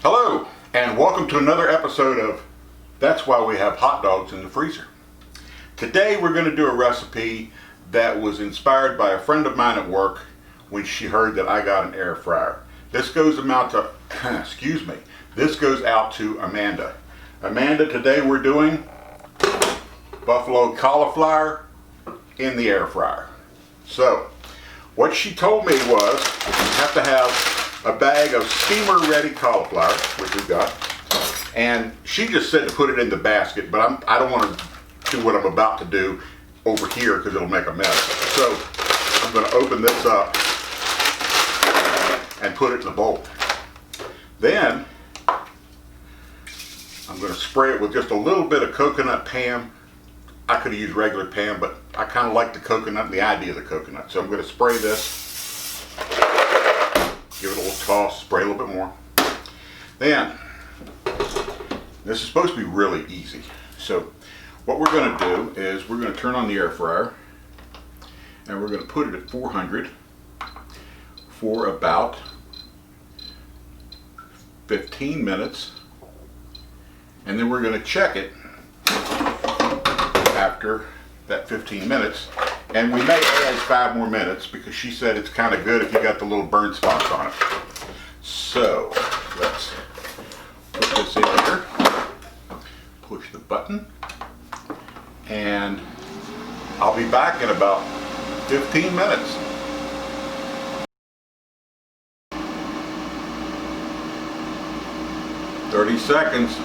Hello, and welcome to another episode of That's Why We Have Hot Dogs in the Freezer. Today we're going to do a recipe that was inspired by a friend of mine at work when she heard that I got an air fryer. This goes out to, this goes out to Amanda. Amanda, today we're doing Buffalo Cauliflower in the air fryer. So, what she told me was you have to have a bag of steamer ready cauliflower, which we've got, and she just said to put it in the basket, but I don't want to do what I'm about to do over here because it'll make a mess. So I'm going to open this up and put it in the bowl. Then I'm going to spray it with just a little bit of coconut Pam. I could have used regular Pam, but I kind of like the coconut and the idea of the coconut. So I'm going to spray this. Give it a little toss, spray a little bit more. Then, this is supposed to be really easy. So, what we're going to do is we're going to turn on the air fryer and we're going to put it at 400 for about 15 minutes. And then we're going to check it after that 15 minutes. And we may add 5 more minutes because she said it's kind of good if you got the little burn spots on it. So let's put this in here, push the button, and I'll be back in about 15 minutes. "30 seconds.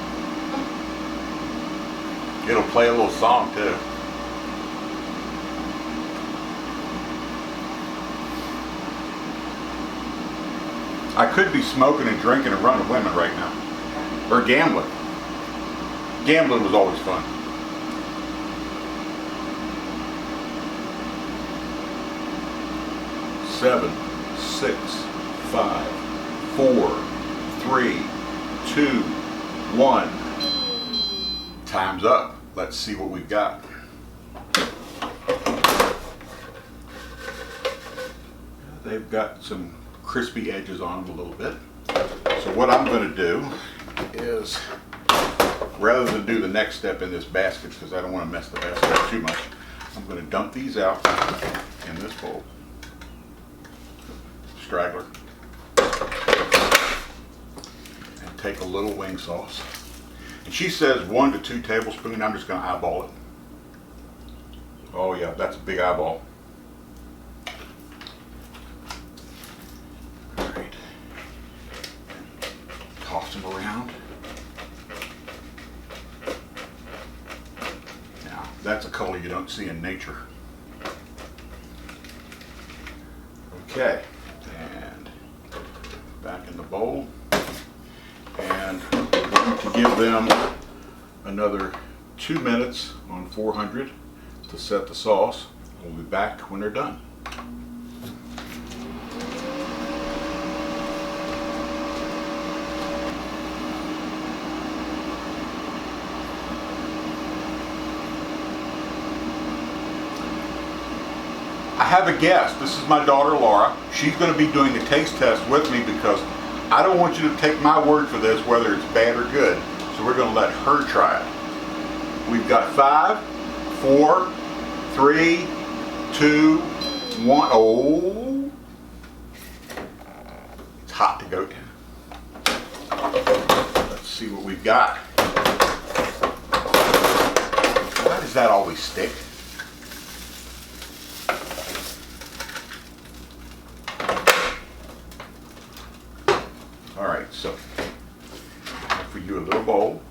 It'll play a little song too. I could be smoking and drinking and running women right now. Or gambling. Gambling was always fun. Seven, 6, 5, 4, 3, 2, 1. Time's up. Let's see what we've got. They've got some crispy edges on them a little bit. So what I'm going to do is, rather than do the next step in this basket, because I don't want to mess the basket up too much, I'm going to dump these out in this bowl. Straggler. And take a little wing sauce. And she says 1 to 2 tablespoons. I'm just going to eyeball it. Oh yeah, that's a big eyeball. Toss them around. Now, that's a color you don't see in nature. Okay, and back in the bowl. And we're going to give them another 2 minutes on 400 to set the sauce. We'll be back when they're done. I have a guest. This is my daughter Laura. She's going to be doing a taste test with me because I don't want you to take my word for this whether it's bad or good. So we're going to let her try it. We've got 5, 4, 3, 2, 1. Oh, it's hot to go to. Let's see what we've got. Why does that always stick? Alright, so for you a little bowl.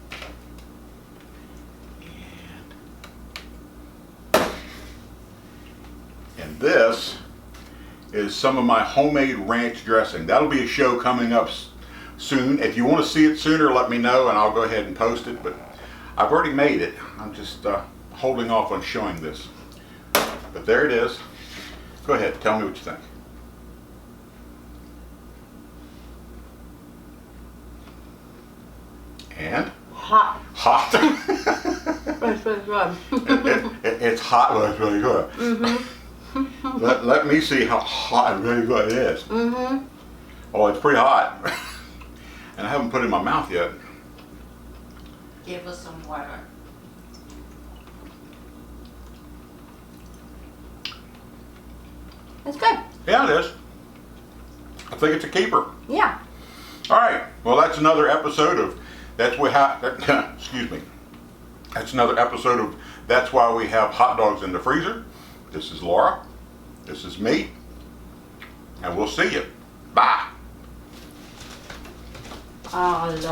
And this is some of my homemade ranch dressing. That'll be a show coming up soon. If you want to see it sooner, let me know and I'll go ahead and post it. But I've already made it. I'm just holding off on showing this. But there it is. Go ahead, tell me what you think. And? Hot. Hot. It's really good. It's hot, but it's really good. Mm-hmm. let me see how hot and really good it is. Mm-hmm. Oh, it's pretty hot. And I haven't put it in my mouth yet. Give us some water. It's good. Yeah, it is. I think it's a keeper. Yeah. All right. Well, that's another episode of That's We Have. Excuse me. That's another episode of That's Why We Have Hot Dogs in the Freezer. This is Laura. This is me. And we'll see you. Bye. Oh, Lord.